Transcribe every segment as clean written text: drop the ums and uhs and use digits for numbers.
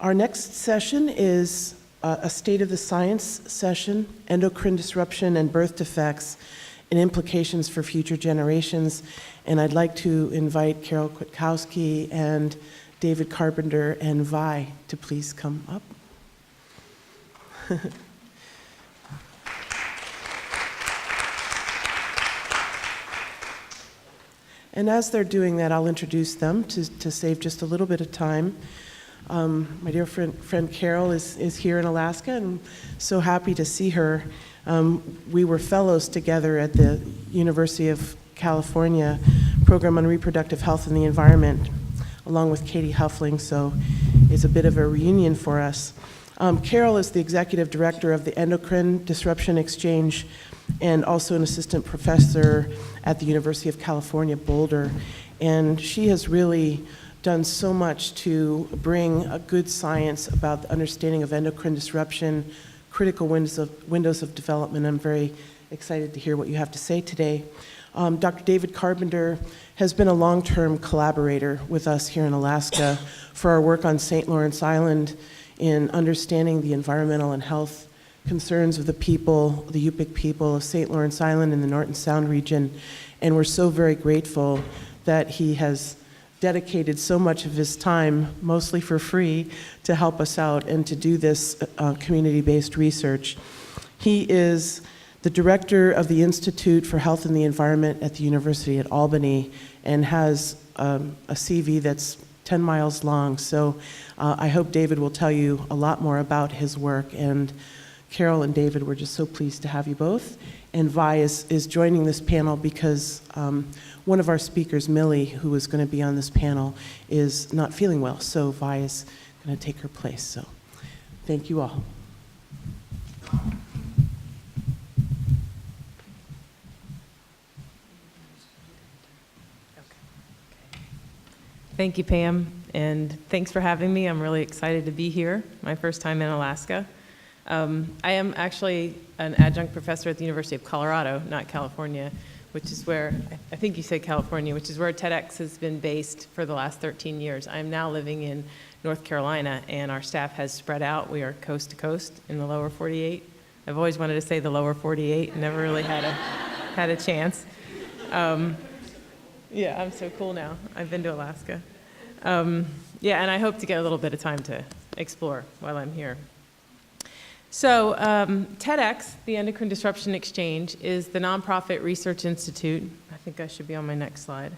Our next session is a State of the Science session, Endocrine Disruption and Birth Defects and Implications for Future Generations. And I'd like to invite Carol Kwiatkowski and David Carpenter and Vi to please come up. And as they're doing that, I'll introduce them to save just a little bit of time. My dear friend Carol is here in Alaska, and so happy to see her. We were fellows together at the University of California Program on Reproductive Health and the Environment, along with Katie Huffling, so it's a bit of a reunion for us. Carol is the executive director of the Endocrine Disruption Exchange and also an assistant professor at the University of California, Boulder. And she has really done so much to bring a good science about the understanding of endocrine disruption, critical windows of development. I'm very excited to hear what you have to say today. Dr. David Carpenter has been a long-term collaborator with us here in Alaska for our work on St. Lawrence Island in understanding the environmental and health concerns of the people, the Yupik people of St. Lawrence Island in the Norton Sound region. And we're so very grateful that he has dedicated so much of his time, mostly for free, to help us out and to do this community-based research. He is the director of the Institute for Health and the Environment at the University at Albany and has a CV that's 10 miles long. So I hope David will tell you a lot more about his work. And Carol and David, we're just so pleased to have you both. And Vi is joining this panel because one of our speakers, Millie, who is going to be on this panel, is not feeling well. So Vi is going to take her place. So thank you all. Thank you, Pam, and thanks for having me. I'm really excited to be here, my first time in Alaska. I am actually an adjunct professor at the University of Colorado, not California, which is where, I think you said California, which is where TEDx has been based for the last 13 years. I'm now living in North Carolina, and our staff has spread out. We are coast to coast in the lower 48. I've always wanted to say the lower 48, never really had a chance. Yeah, I'm so cool now. I've been to Alaska. Yeah, and I hope to get a little bit of time to explore while I'm here. So TEDx, the Endocrine Disruption Exchange, is the nonprofit research institute. I think I should be on my next slide.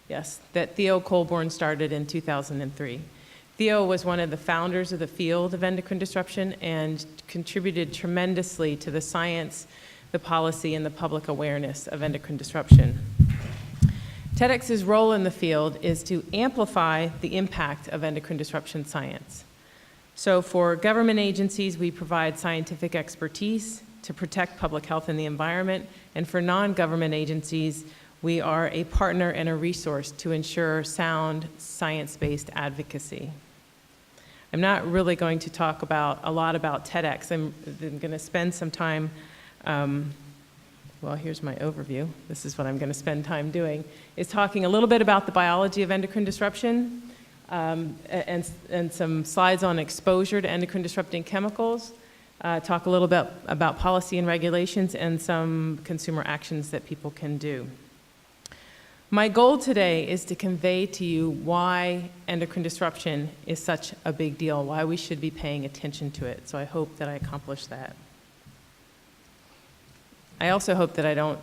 Yes, that Theo Colborn started in 2003. Theo was one of the founders of the field of endocrine disruption and contributed tremendously to the science, the policy, and the public awareness of endocrine disruption. TEDx's role in the field is to amplify the impact of endocrine disruption science. So for government agencies, we provide scientific expertise to protect public health and the environment, and for non-government agencies, we are a partner and a resource to ensure sound science-based advocacy. I'm not really going to talk a lot about TEDx. I'm going to spend some time, well, here's my overview. This is what I'm going to spend time doing, is talking a little bit about the biology of endocrine disruption, and some slides on exposure to endocrine disrupting chemicals, talk a little bit about policy and regulations, and some consumer actions that people can do. My goal today is to convey to you why endocrine disruption is such a big deal, why we should be paying attention to it. So I hope that I accomplish that. I also hope that I don't,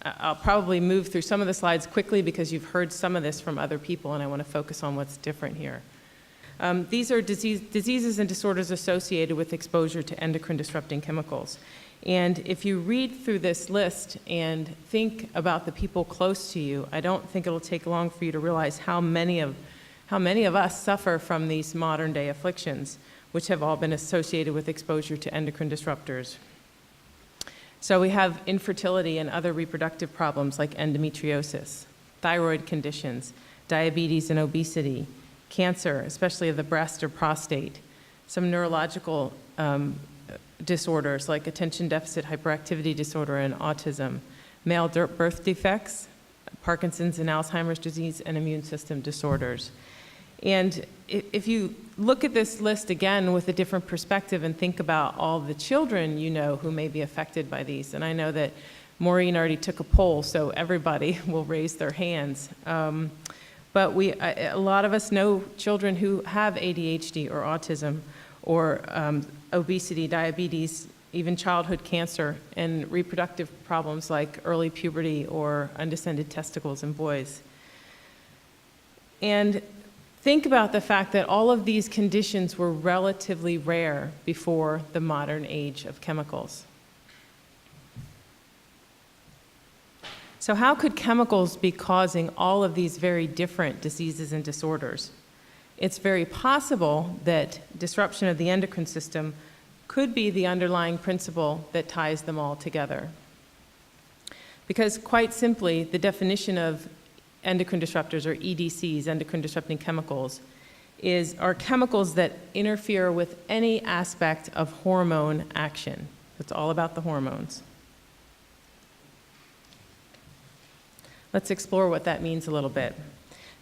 I'll probably move through some of the slides quickly because you've heard some of this from other people and I want to focus on what's different here. These are diseases and disorders associated with exposure to endocrine disrupting chemicals. And if you read through this list and think about the people close to you, I don't think it'll take long for you to realize how many of us suffer from these modern day afflictions, which have all been associated with exposure to endocrine disruptors. So we have infertility and other reproductive problems like endometriosis, thyroid conditions, diabetes and obesity, cancer, especially of the breast or prostate, some neurological disorders like attention deficit hyperactivity disorder and autism, male birth defects, Parkinson's and Alzheimer's disease, and immune system disorders. And if you look at this list again with a different perspective and think about all the children you know who may be affected by these, and I know that Maureen already took a poll, so everybody will raise their hands. But a lot of us know children who have ADHD or autism or obesity, diabetes, even childhood cancer, and reproductive problems like early puberty or undescended testicles in boys. And think about the fact that all of these conditions were relatively rare before the modern age of chemicals. So how could chemicals be causing all of these very different diseases and disorders? It's very possible that disruption of the endocrine system could be the underlying principle that ties them all together. Because quite simply, the definition of endocrine disruptors, or EDCs, endocrine disrupting chemicals, are chemicals that interfere with any aspect of hormone action. It's all about the hormones. Let's explore what that means a little bit.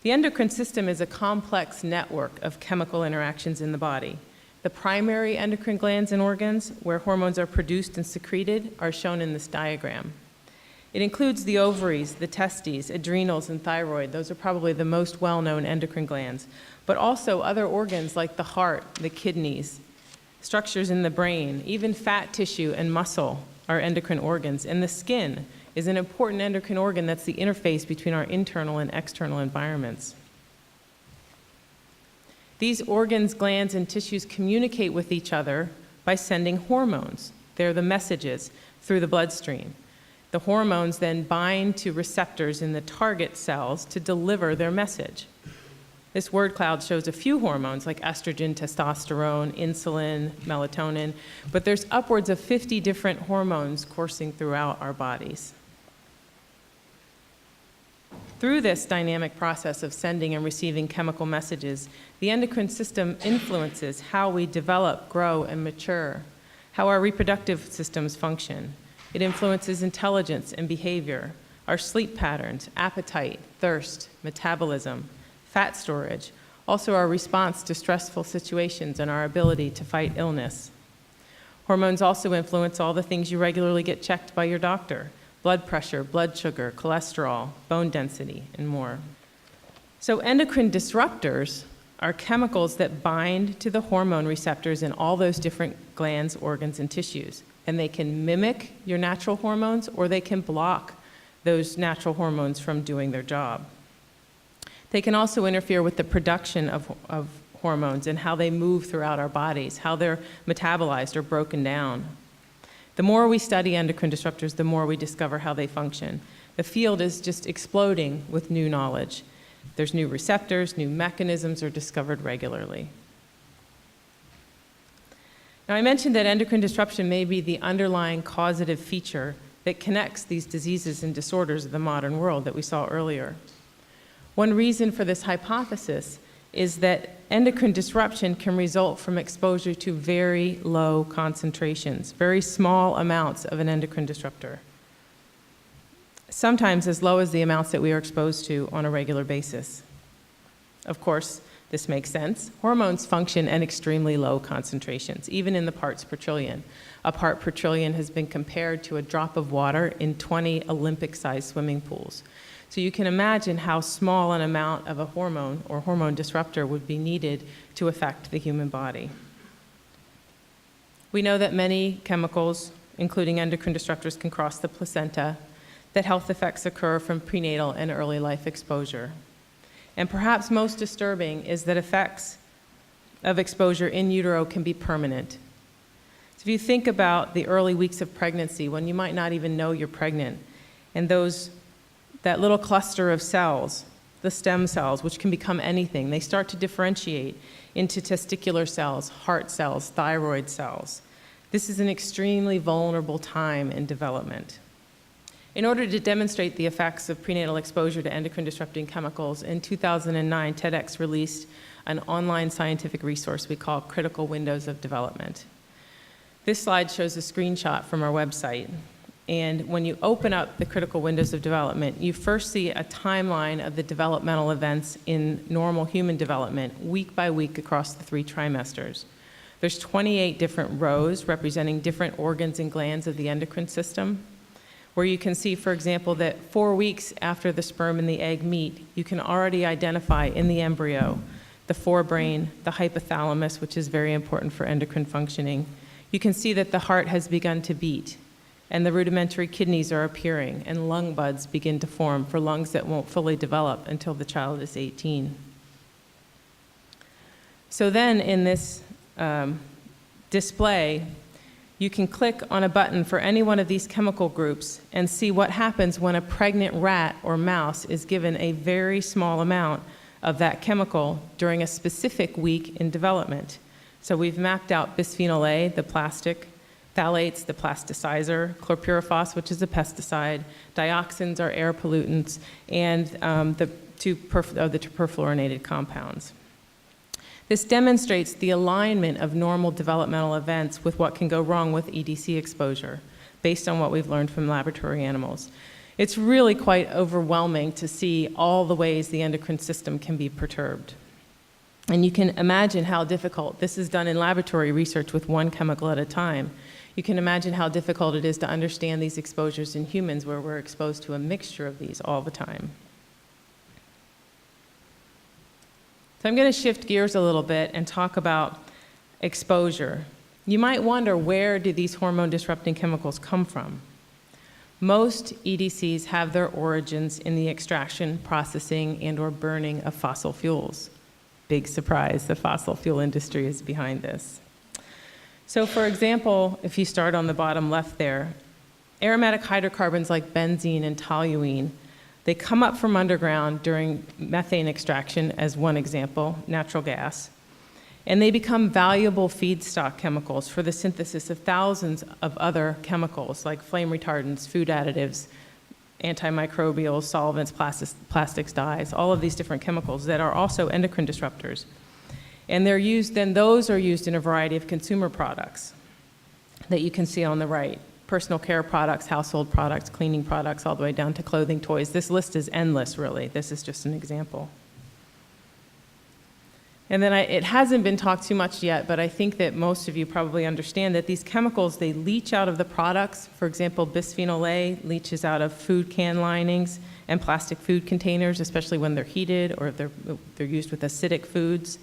The endocrine system is a complex network of chemical interactions in the body. The primary endocrine glands and organs, where hormones are produced and secreted, are shown in this diagram. It includes the ovaries, the testes, adrenals, and thyroid. Those are probably the most well-known endocrine glands, but also other organs like the heart, the kidneys, structures in the brain, even fat tissue and muscle are endocrine organs, and the skin is an important endocrine organ that's the interface between our internal and external environments. These organs, glands, and tissues communicate with each other by sending hormones. They're the messages through the bloodstream. The hormones then bind to receptors in the target cells to deliver their message. This word cloud shows a few hormones like estrogen, testosterone, insulin, melatonin, but there's upwards of 50 different hormones coursing throughout our bodies. Through this dynamic process of sending and receiving chemical messages, the endocrine system influences how we develop, grow, and mature, how our reproductive systems function. It influences intelligence and behavior, our sleep patterns, appetite, thirst, metabolism, fat storage, also our response to stressful situations and our ability to fight illness. Hormones also influence all the things you regularly get checked by your doctor: blood pressure, blood sugar, cholesterol, bone density, and more. So endocrine disruptors are chemicals that bind to the hormone receptors in all those different glands, organs, and tissues. And they can mimic your natural hormones, or they can block those natural hormones from doing their job. They can also interfere with the production of hormones and how they move throughout our bodies, how they're metabolized or broken down. The more we study endocrine disruptors, the more we discover how they function. The field is just exploding with new knowledge. There's new receptors, new mechanisms are discovered regularly. Now, I mentioned that endocrine disruption may be the underlying causative feature that connects these diseases and disorders of the modern world that we saw earlier. One reason for this hypothesis is that endocrine disruption can result from exposure to very low concentrations, very small amounts of an endocrine disruptor, sometimes as low as the amounts that we are exposed to on a regular basis. Of course, this makes sense. Hormones function at extremely low concentrations, even in the parts per trillion. A part per trillion has been compared to a drop of water in 20 Olympic-sized swimming pools. So you can imagine how small an amount of a hormone or hormone disruptor would be needed to affect the human body. We know that many chemicals, including endocrine disruptors, can cross the placenta, that health effects occur from prenatal and early life exposure. And perhaps most disturbing is that effects of exposure in utero can be permanent. So if you think about the early weeks of pregnancy, when you might not even know you're pregnant, and that little cluster of cells, the stem cells, which can become anything, they start to differentiate into testicular cells, heart cells, thyroid cells. This is an extremely vulnerable time in development. In order to demonstrate the effects of prenatal exposure to endocrine disrupting chemicals, in 2009, TEDx released an online scientific resource we call Critical Windows of Development. This slide shows a screenshot from our website. And when you open up the critical windows of development, you first see a timeline of the developmental events in normal human development, week by week across the 3 trimesters. There's 28 different rows representing different organs and glands of the endocrine system, where you can see, for example, that 4 weeks after the sperm and the egg meet, you can already identify in the embryo the forebrain, the hypothalamus, which is very important for endocrine functioning. You can see that the heart has begun to beat, and the rudimentary kidneys are appearing, and lung buds begin to form for lungs that won't fully develop until the child is 18. So then in this display, you can click on a button for any one of these chemical groups and see what happens when a pregnant rat or mouse is given a very small amount of that chemical during a specific week in development. So we've mapped out bisphenol A, the plastic, phthalates, the plasticizer, chlorpyrifos, which is a pesticide, dioxins are air pollutants, and the two perfluorinated compounds. This demonstrates the alignment of normal developmental events with what can go wrong with EDC exposure, based on what we've learned from laboratory animals. It's really quite overwhelming to see all the ways the endocrine system can be perturbed. And you can imagine how difficult, this is done in laboratory research with one chemical at a time. You can imagine how difficult it is to understand these exposures in humans where we're exposed to a mixture of these all the time. So I'm going to shift gears a little bit and talk about exposure. You might wonder, where do these hormone disrupting chemicals come from? Most EDCs have their origins in the extraction, processing, and/or burning of fossil fuels. Big surprise, the fossil fuel industry is behind this. So for example, if you start on the bottom left there, aromatic hydrocarbons like benzene and toluene, they come up from underground during methane extraction, as one example, natural gas, and they become valuable feedstock chemicals for the synthesis of thousands of other chemicals like flame retardants, food additives, antimicrobials, solvents, plastics, dyes, all of these different chemicals that are also endocrine disruptors. And they're used, then those are used in a variety of consumer products that you can see on the right. Personal care products, household products, cleaning products, all the way down to clothing, toys. This list is endless, really. This is just an example. And then it hasn't been talked too much yet, but I think that most of you probably understand that these chemicals, they leach out of the products. For example, bisphenol A leaches out of food can linings and plastic food containers, especially when they're heated or if they're used with acidic foods.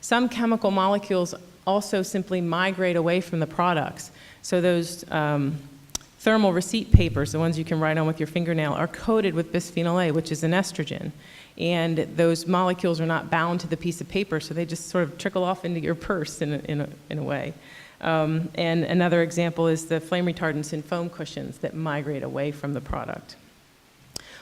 Some chemical molecules also simply migrate away from the products. So those thermal receipt papers, the ones you can write on with your fingernail, are coated with bisphenol A, which is an estrogen. And those molecules are not bound to the piece of paper, so they just sort of trickle off into your purse in a way. And another example is the flame retardants in foam cushions that migrate away from the product.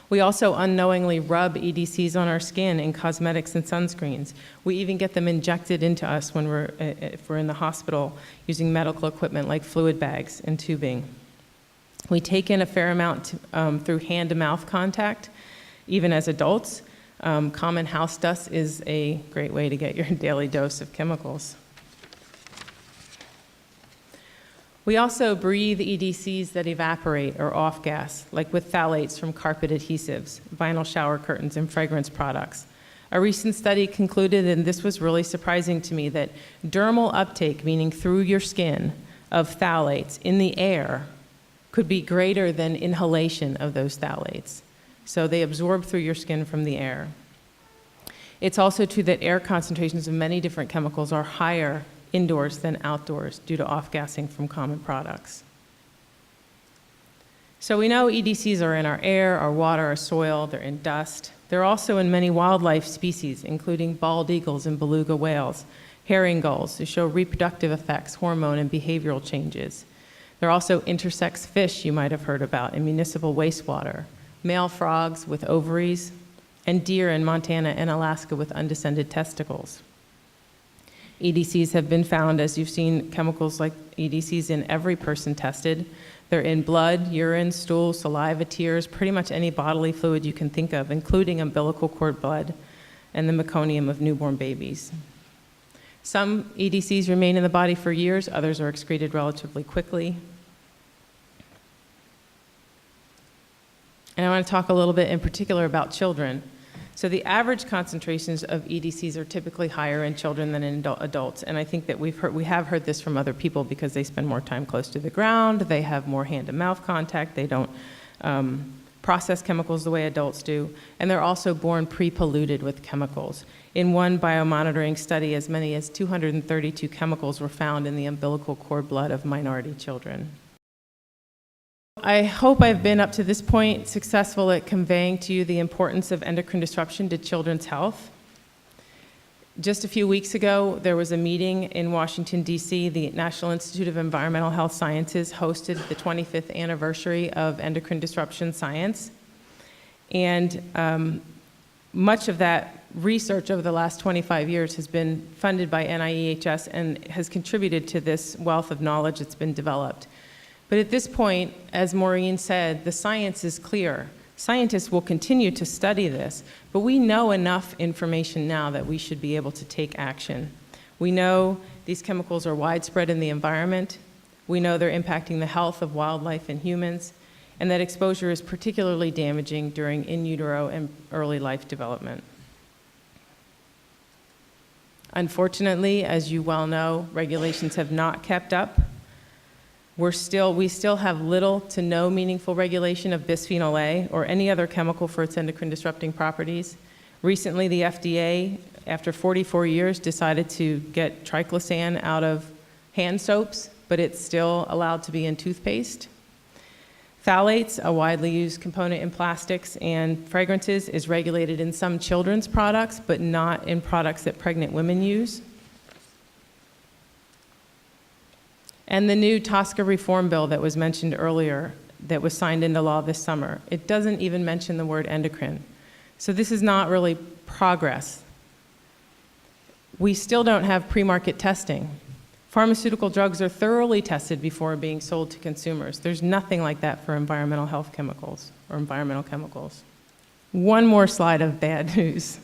We also unknowingly rub EDCs on our skin in cosmetics and sunscreens. We even get them injected into us when if we're in the hospital using medical equipment like fluid bags and tubing. We take in a fair amount through hand-to-mouth contact, even as adults. Common house dust is a great way to get your daily dose of chemicals. We also breathe EDCs that evaporate or off-gas, like with phthalates from carpet adhesives, vinyl shower curtains, and fragrance products. A recent study concluded, and this was really surprising to me, that dermal uptake, meaning through your skin, of phthalates in the air could be greater than inhalation of those phthalates. So they absorb through your skin from the air. It's also true that air concentrations of many different chemicals are higher indoors than outdoors due to off-gassing from common products. So we know EDCs are in our air, our water, our soil, they're in dust. They're also in many wildlife species, including bald eagles and beluga whales, herring gulls, who show reproductive effects, hormone and behavioral changes. There are also intersex fish you might have heard about in municipal wastewater, male frogs with ovaries, and deer in Montana and Alaska with undescended testicles. EDCs have been found, as you've seen, chemicals like EDCs in every person tested. They're in blood, urine, stool, saliva, tears, pretty much any bodily fluid you can think of, including umbilical cord blood and the meconium of newborn babies. Some EDCs remain in the body for years, others are excreted relatively quickly. And I want to talk a little bit in particular about children. So the average concentrations of EDCs are typically higher in children than in adults. And I think that we have heard this from other people because they spend more time close to the ground, they have more hand-to-mouth contact, they don't process chemicals the way adults do, and they're also born pre-polluted with chemicals. In one biomonitoring study, as many as 232 chemicals were found in the umbilical cord blood of minority children. I hope I've been, up to this point, successful at conveying to you the importance of endocrine disruption to children's health. Just a few weeks ago, there was a meeting in Washington, D.C. The National Institute of Environmental Health Sciences hosted the 25th anniversary of endocrine disruption science. And much of that research over the last 25 years has been funded by NIEHS and has contributed to this wealth of knowledge that's been developed. But at this point, as Maureen said, the science is clear. Scientists will continue to study this, but we know enough information now that we should be able to take action. We know these chemicals are widespread in the environment. We know they're impacting the health of wildlife and humans, and that exposure is particularly damaging during in utero and early life development. Unfortunately, as you well know, regulations have not kept up. We still have little to no meaningful regulation of bisphenol A or any other chemical for its endocrine disrupting properties. Recently, the FDA, after 44 years, decided to get triclosan out of hand soaps, but it's still allowed to be in toothpaste. Phthalates, a widely used component in plastics and fragrances, is regulated in some children's products, but not in products that pregnant women use. And the new TSCA reform bill that was mentioned earlier, that was signed into law this summer, it doesn't even mention the word endocrine. So this is not really progress. We still don't have pre-market testing. Pharmaceutical drugs are thoroughly tested before being sold to consumers. There's nothing like that for environmental health chemicals or environmental chemicals. One more slide of bad news.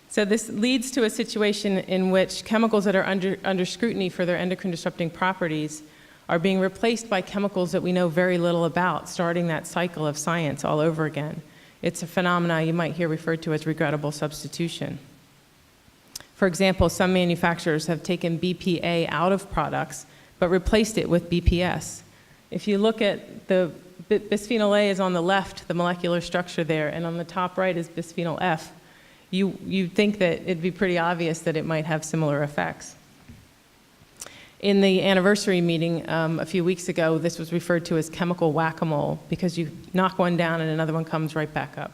So this leads to a situation in which chemicals that are under scrutiny for their endocrine disrupting properties are being replaced by chemicals that we know very little about, starting that cycle of science all over again. It's a phenomenon you might hear referred to as regrettable substitution. For example, some manufacturers have taken BPA out of products, but replaced it with BPS. If you look at the bisphenol A is on the left, the molecular structure there, and on the top right is bisphenol F. You'd think that it'd be pretty obvious that it might have similar effects. In the anniversary meeting a few weeks ago, this was referred to as chemical whack-a-mole because you knock one down and another one comes right back up.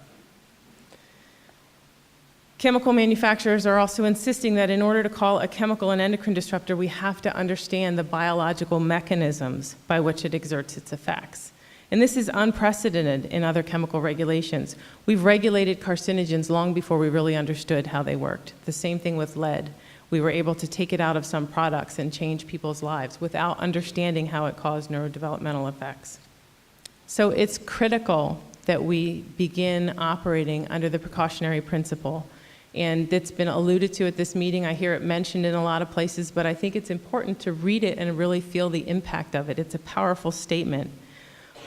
Chemical manufacturers are also insisting that in order to call a chemical an endocrine disruptor, we have to understand the biological mechanisms by which it exerts its effects. And this is unprecedented in other chemical regulations. We've regulated carcinogens long before we really understood how they worked. The same thing with lead. We were able to take it out of some products and change people's lives without understanding how it caused neurodevelopmental effects. So it's critical that we begin operating under the precautionary principle. And it's been alluded to at this meeting. I hear it mentioned in a lot of places, but I think it's important to read it and really feel the impact of it. It's a powerful statement.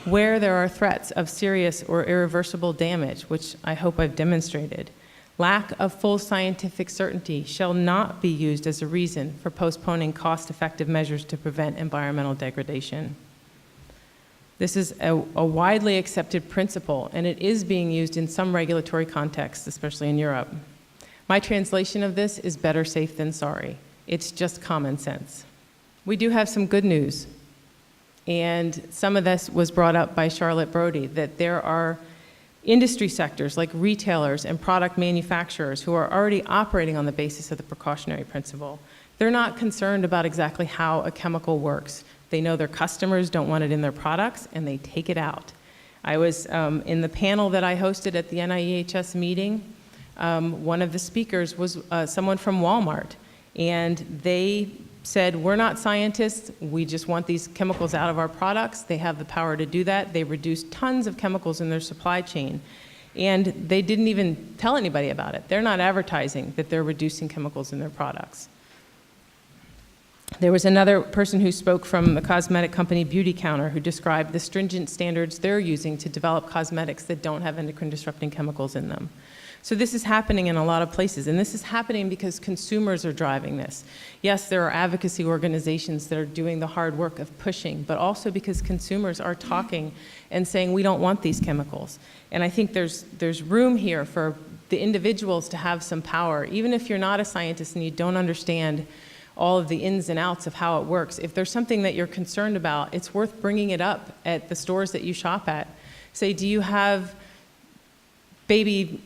Where there are threats of serious or irreversible damage, which I hope I've demonstrated, lack of full scientific certainty shall not be used as a reason for postponing cost-effective measures to prevent environmental degradation. This is a widely accepted principle, and it is being used in some regulatory contexts, especially in Europe. My translation of this is better safe than sorry. It's just common sense. We do have some good news. And some of this was brought up by Charlotte Brody, that there are industry sectors like retailers and product manufacturers who are already operating on the basis of the precautionary principle. They're not concerned about exactly how a chemical works. They know their customers don't want it in their products, and they take it out. I was in the panel that I hosted at the NIEHS meeting. One of the speakers was someone from Walmart, and they said, we're not scientists, we just want these chemicals out of our products. They have the power to do that. They reduce tons of chemicals in their supply chain, and they didn't even tell anybody about it. They're not advertising that they're reducing chemicals in their products. There was another person who spoke from the cosmetic company Beauty Counter who described the stringent standards they're using to develop cosmetics that don't have endocrine-disrupting chemicals in them. So this is happening in a lot of places, and this is happening because consumers are driving this. Yes, there are advocacy organizations that are doing the hard work of pushing, but also because consumers are talking and saying, we don't want these chemicals. And I think there's room here for the individuals to have some power, even if you're not a scientist and you don't understand all of the ins and outs of how it works. If there's something that you're concerned about, it's worth bringing it up at the stores that you shop at. Say, do you have baby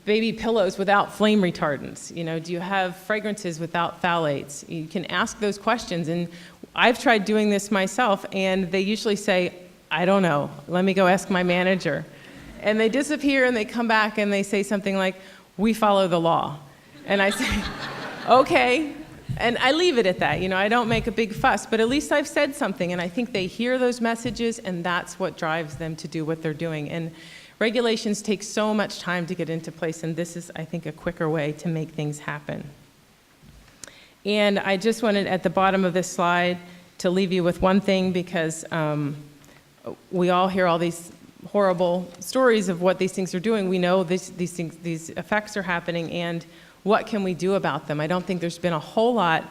pillows without flame retardants? You know, do you have fragrances without phthalates? You can ask those questions, and I've tried doing this myself, and they usually say, I don't know, let me go ask my manager. And they disappear, and they come back, and they say something like, we follow the law. And I say, okay. And I leave it at that. You know, I don't make a big fuss, but at least I've said something, and I think they hear those messages, and that's what drives them to do what they're doing. And regulations take so much time to get into place, and this is, I think, a quicker way to make things happen. And I just wanted, at the bottom of this slide, to leave you with one thing, because we all hear all these horrible stories of what these things are doing. We know these effects are happening, and what can we do about them? I don't think there's been a whole lot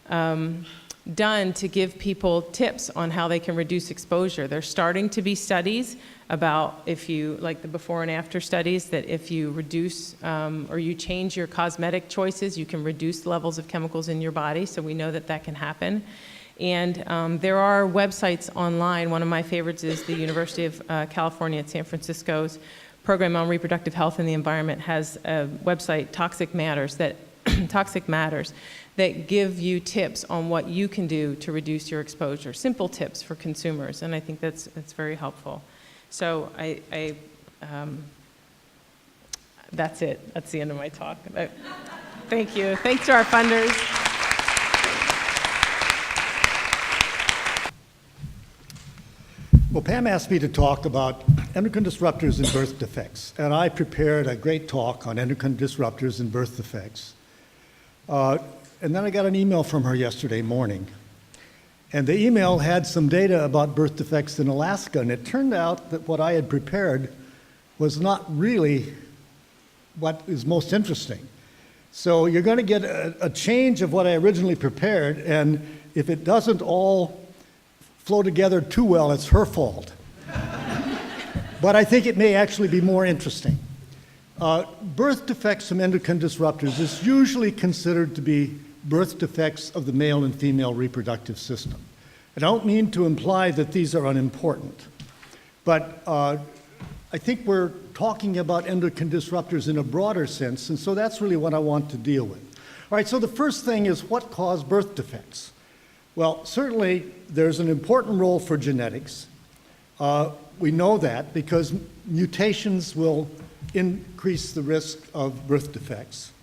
done to give people tips on how they can reduce exposure. There's starting to be studies about if you, like the before and after studies, that if you reduce or you change your cosmetic choices, you can reduce levels of chemicals in your body, so we know that that can happen. And there are websites online. One of my favorites is the University of California at San Francisco's Program on Reproductive Health and the Environment has a website, Toxic Matters, that give you tips on what you can do to reduce your exposure. Simple tips for consumers, and I think that's very helpful. So that's it. That's the end of my talk. Thank you. Thanks to our funders. Well, Pam asked me to talk about endocrine disruptors and birth defects, and I prepared a great talk on endocrine disruptors and birth defects. And then I got an email from her yesterday morning, and the email had some data about birth defects in Alaska, and it turned out that what I had prepared was not really what is most interesting. So you're going to get a change of what I originally prepared, and if it doesn't all flow together too well, it's her fault. But I think it may actually be more interesting. Birth defects from endocrine disruptors is usually considered to be birth defects of the male and female reproductive system. I don't mean to imply that these are unimportant, but I think we're talking about endocrine disruptors in a broader sense, and so that's really what I want to deal with. All right, so the first thing is what cause birth defects? Well, certainly there's an important role for genetics. We know that because mutations will increase the risk of birth defects.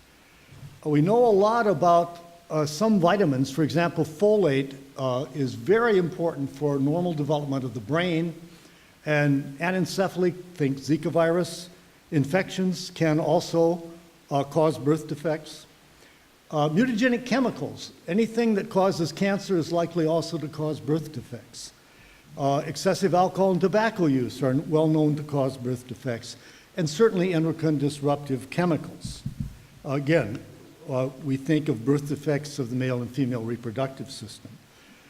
We know a lot about some vitamins. For example, folate is very important for normal development of the brain, and anencephaly, think Zika virus, infections can also cause birth defects. Mutagenic chemicals, anything that causes cancer is likely also to cause birth defects. Excessive alcohol and tobacco use are well known to cause birth defects, and certainly endocrine disruptive chemicals. Again, we think of birth defects of the male and female reproductive system.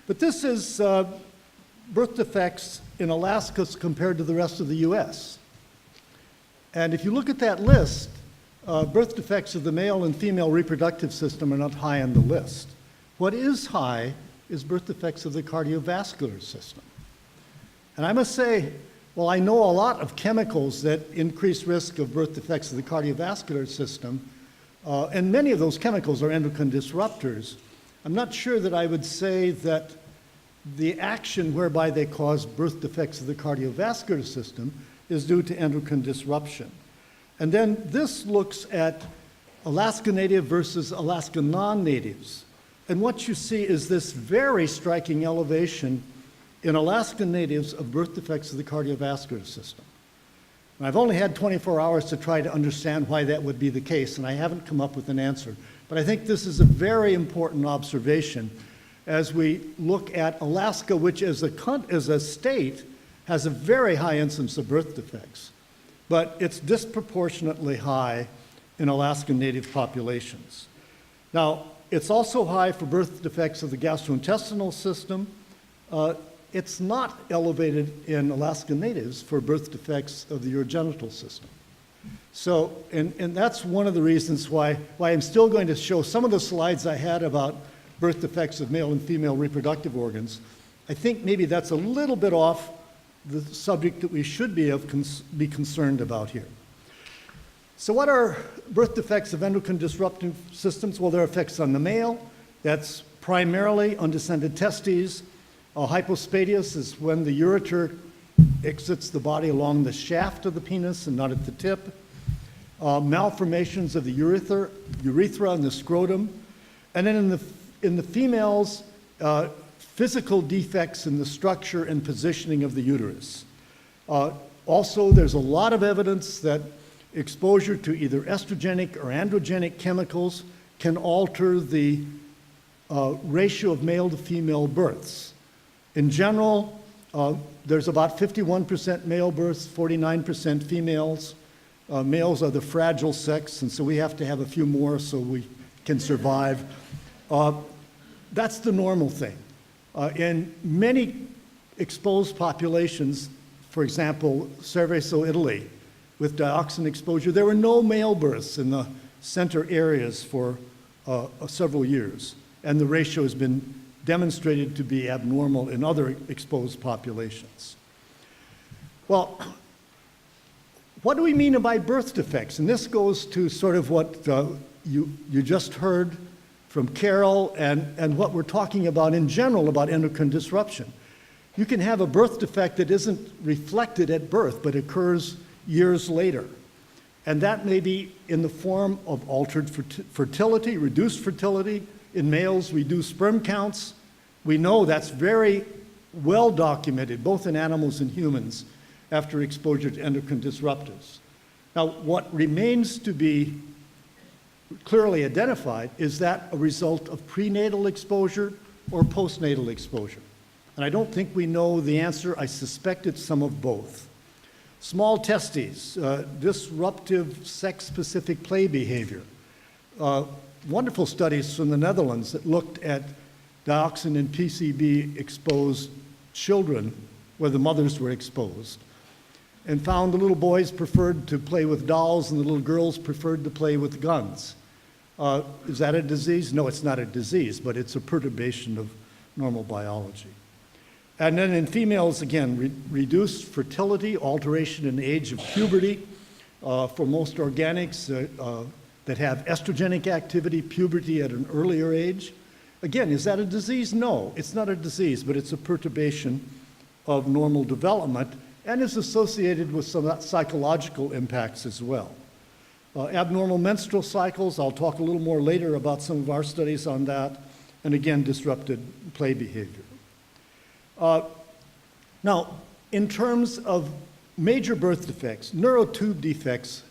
But this is birth defects in Alaska compared to the rest of the US. And if you look at that list, birth defects of the male and female reproductive system are not high on the list. What is high is birth defects of the cardiovascular system. And I must say, well, I know a lot of chemicals that increase risk of birth defects of the cardiovascular system, and many of those chemicals are endocrine disruptors. I'm not sure that I would say that the action whereby they cause birth defects of the cardiovascular system is due to endocrine disruption. And then this looks at Alaska Native versus Alaska non-natives. And what you see is this very striking elevation in Alaska Natives of birth defects of the cardiovascular system. And I've only had 24 hours to try to understand why that would be the case, and I haven't come up with an answer. But I think this is a very important observation. as we look at Alaska, which as a state has a very high incidence of birth defects, but it's disproportionately high in Alaskan Native populations. Now, it's also high for birth defects of the gastrointestinal system. It's not elevated in Alaskan Natives for birth defects of the urogenital system. So, and that's one of the reasons why I'm still going to show some of the slides I had about birth defects of male and female reproductive organs. I think maybe that's a little bit off the subject that we should be concerned about here. So what are birth defects of endocrine disruptive systems? Well, there are effects on the male. That's primarily undescended testes. Hypospadias is when the ureter exits the body along the shaft of the penis and not at the tip. Malformations of the urethra and the scrotum. And then in the females, physical defects in the structure and positioning of the uterus. Also, there's a lot of evidence that exposure to either estrogenic or androgenic chemicals can alter the ratio of male to female births. In general, there's about 51% male births, 49% females. Males are the fragile sex, and so we have to have a few more so we can survive. That's the normal thing. In many exposed populations, for example, Cerveso, Italy, with dioxin exposure, there were no male births in the center areas for several years, and the ratio has been demonstrated to be abnormal in other exposed populations. Well, what do we mean by birth defects? And this goes to sort of what you just heard from Carol and what we're talking about in general about endocrine disruption. You can have a birth defect that isn't reflected at birth, but occurs years later. And that may be in the form of altered fertility, reduced fertility. In males, reduced sperm counts. We know that's very well documented, both in animals and humans, after exposure to endocrine disruptors. Now, what remains to be clearly identified is that a result of prenatal exposure or postnatal exposure. And I don't think we know the answer. I suspect it's some of both. Small testes, disruptive sex-specific play behavior. Wonderful studies from the Netherlands that looked at dioxin and PCB-exposed children where the mothers were exposed and found the little boys preferred to play with dolls and the little girls preferred to play with guns. Is that a disease? No, it's not a disease, but it's a perturbation of normal biology. And then in females, again, reduced fertility, alteration in the age of puberty. For most organics that have estrogenic activity, puberty at an earlier age. Again, is that a disease? No, it's not a disease, but it's a perturbation of normal development and is associated with some psychological impacts as well. Abnormal menstrual cycles, I'll talk a little more later about some of our studies on that, and again, disrupted play behavior. Now, in terms of major birth defects, neurotube defects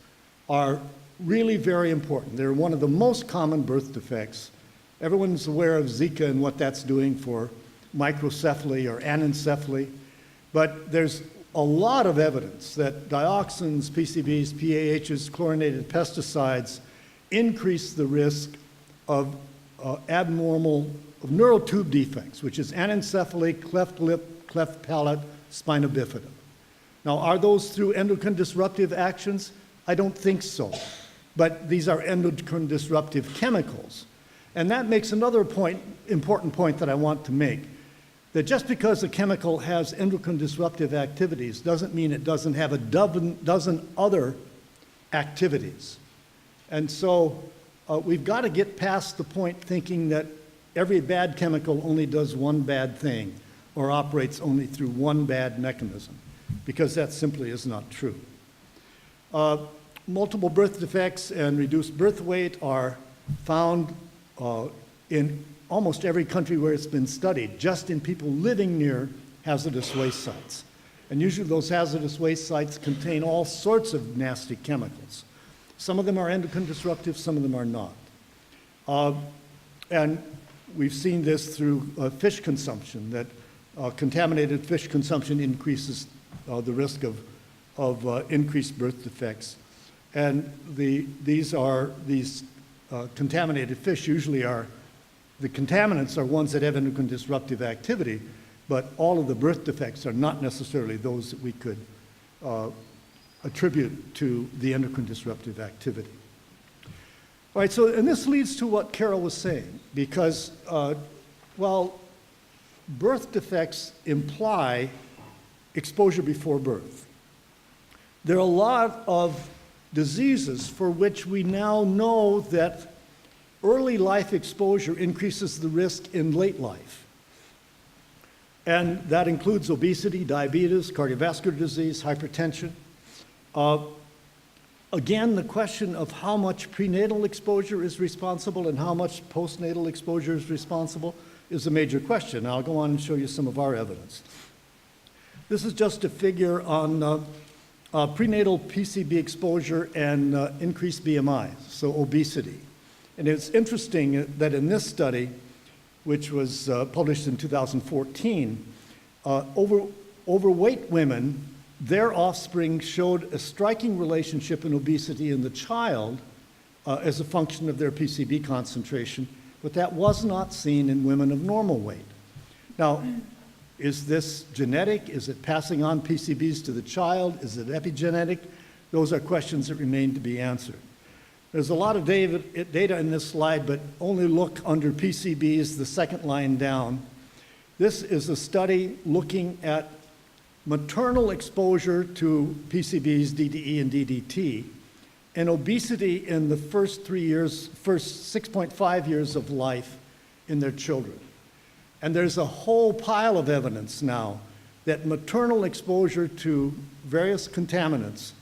are really very important. They're one of the most common birth defects. Everyone's aware of Zika and what that's doing for microcephaly or anencephaly, but there's a lot of evidence that dioxins, PCBs, PAHs, chlorinated pesticides increase the risk of neurotube defects, which is anencephaly, cleft lip, cleft palate, spina bifida. Now, are those through endocrine disruptive actions? I don't think so. But these are endocrine disruptive chemicals. And that makes another important point that I want to make, that just because a chemical has endocrine disruptive activities doesn't mean it doesn't have a dozen other activities. And so we've got to get past the point thinking that every bad chemical only does one bad thing or operates only through one bad mechanism, because that simply is not true. Multiple birth defects and reduced birth weight are found in almost every country where it's been studied, just in people living near hazardous waste sites. And usually those hazardous waste sites contain all sorts of nasty chemicals. Some of them are endocrine disruptive, some of them are not. And we've seen this through fish consumption, that contaminated fish consumption increases the risk of increased birth defects. And these contaminated fish usually the contaminants are ones that have endocrine disruptive activity, but all of the birth defects are not necessarily those that we could attribute to the endocrine disruptive activity. All right, so, and this leads to what Carol was saying, because while birth defects imply exposure before birth, there are a lot of diseases for which we now know that early life exposure increases the risk in late life. And that includes obesity, diabetes, cardiovascular disease, hypertension. Again, the question of how much prenatal exposure is responsible and how much postnatal exposure is responsible is a major question. I'll go on and show you some of our evidence. This is just a figure on prenatal PCB exposure and increased BMI, so obesity. And it's interesting that in this study, which was published in 2014, overweight women, their offspring showed a striking relationship in obesity in the child as a function of their PCB concentration, but that was not seen in women of normal weight. Now, is this genetic? Is it passing on PCBs to the child? Is it epigenetic? Those are questions that remain to be answered. There's a lot of data in this slide, but only look under PCBs, the second line down. This is a study looking at maternal exposure to PCBs, DDE and DDT, and obesity in the first 6.5 years of life in their children. And there's a whole pile of evidence now that maternal exposure to various contaminants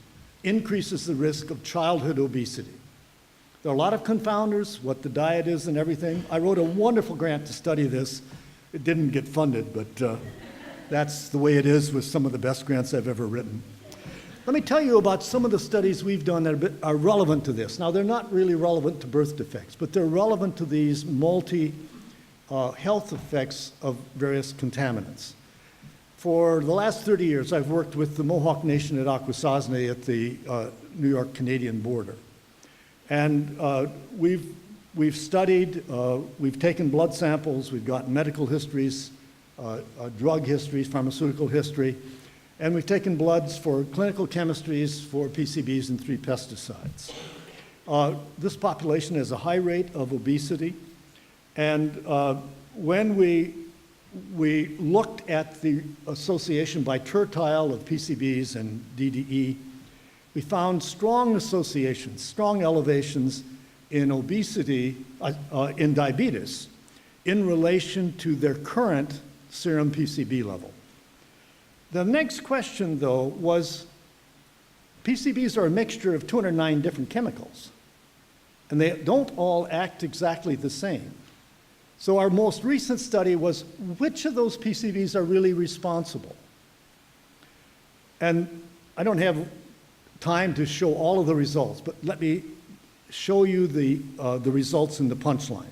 increases the risk of childhood obesity. There are a lot of confounders, what the diet is and everything. I wrote a wonderful grant to study this. It didn't get funded, but that's the way it is with some of the best grants I've ever written. Let me tell you about some of the studies we've done that are relevant to this. Now, they're not really relevant to birth defects, but they're relevant to these health effects of various contaminants. For the last 30 years, I've worked with the Mohawk Nation at Akwesasne at the New York-Canadian border. And we've studied, we've taken blood samples, we've got medical histories, drug histories, pharmaceutical history, and we've taken bloods for clinical chemistries for PCBs and 3 pesticides. This population has a high rate of obesity, and when we looked at the association by tertile of PCBs and DDE, we found strong associations, strong elevations in obesity, in diabetes, in relation to their current serum PCB level. The next question, though, was PCBs are a mixture of 209 different chemicals, and they don't all act exactly the same. So our most recent study was which of those PCBs are really responsible? And I don't have time to show all of the results, but let me show you the results in the punchline.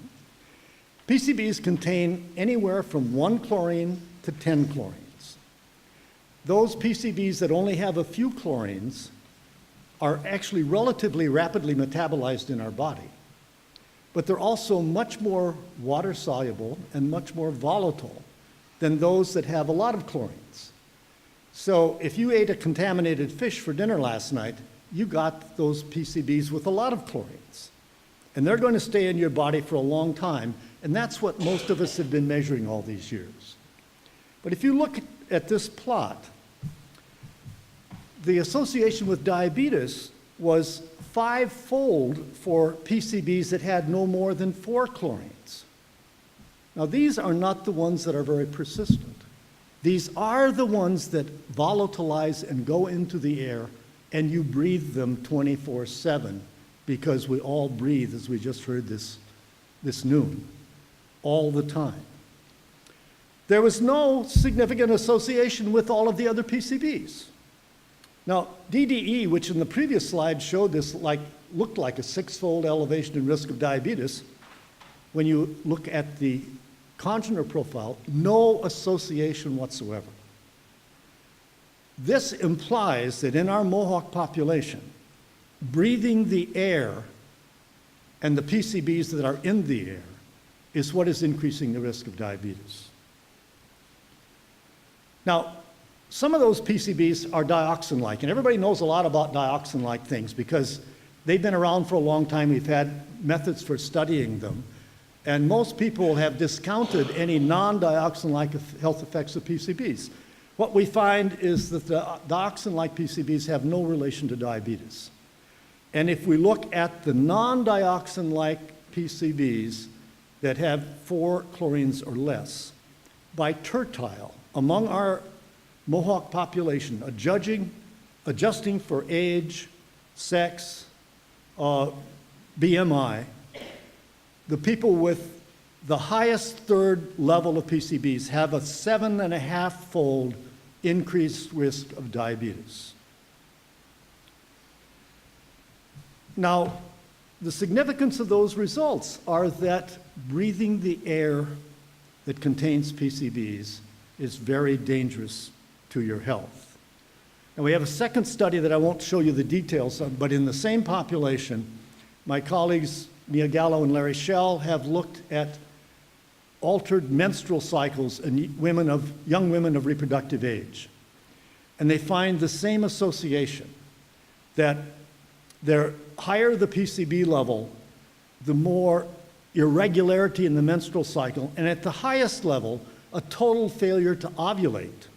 PCBs contain anywhere from 1 chlorine to 10 chlorines. Those PCBs that only have a few chlorines are actually relatively rapidly metabolized in our body, but they're also much more water-soluble and much more volatile than those that have a lot of chlorines. So if you ate a contaminated fish for dinner last night, you got those PCBs with a lot of chlorines. And they're going to stay in your body for a long time, and that's what most of us have been measuring all these years. But if you look at this plot, the association with diabetes was 5-fold for PCBs that had no more than 4 chlorines. Now, these are not the ones that are very persistent. These are the ones that volatilize and go into the air, and you breathe them 24/7, because we all breathe, as we just heard this noon, all the time. There was no significant association with all of the other PCBs. Now, DDE, which in the previous slide showed this looked like a 6-fold elevation in risk of diabetes, when you look at the congener profile, no association whatsoever. This implies that in our Mohawk population, breathing the air and the PCBs that are in the air is what is increasing the risk of diabetes. Now, some of those PCBs are dioxin-like, and everybody knows a lot about dioxin-like things because they've been around for a long time. We've had methods for studying them, and most people have discounted any non-dioxin-like health effects of PCBs. What we find is that the dioxin-like PCBs have no relation to diabetes. And if we look at the non-dioxin-like PCBs that have 4 chlorines or less, by tertile, among our Mohawk population, adjusting for age, sex, BMI, the people with the highest third level of PCBs have a 7.5-fold increased risk of diabetes. Now, the significance of those results are that breathing the air that contains PCBs is very dangerous to your health. And we have a second study that I won't show you the details of, but in the same population, my colleagues Mia Gallo and Larry Schell have looked at altered menstrual cycles in young women of reproductive age. And they find the same association, that the higher the PCB level, the more irregularity in the menstrual cycle, and at the highest level, a total failure to ovulate.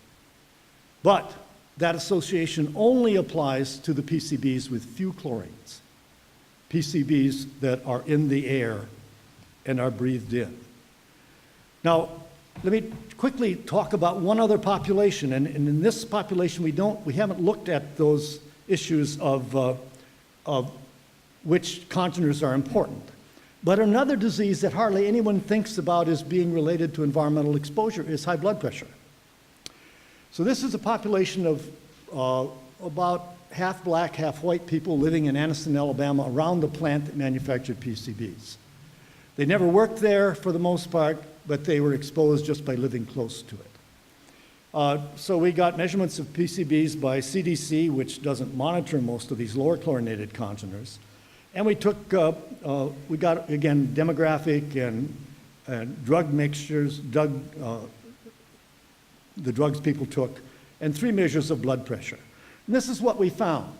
But that association only applies to the PCBs with few chlorines, PCBs that are in the air and are breathed in. Now, let me quickly talk about one other population, and in this population we haven't looked at those issues of which congeners are important. But another disease that hardly anyone thinks about as being related to environmental exposure is high blood pressure. So this is a population of about half black, half white people living in Anniston, Alabama, around the plant that manufactured PCBs. They never worked there for the most part, but they were exposed just by living close to it. So we got measurements of PCBs by CDC, which doesn't monitor most of these lower chlorinated congeners. And we took, we got, again, demographic and drug mixtures, the drugs people took, and 3 measures of blood pressure. And this is what we found.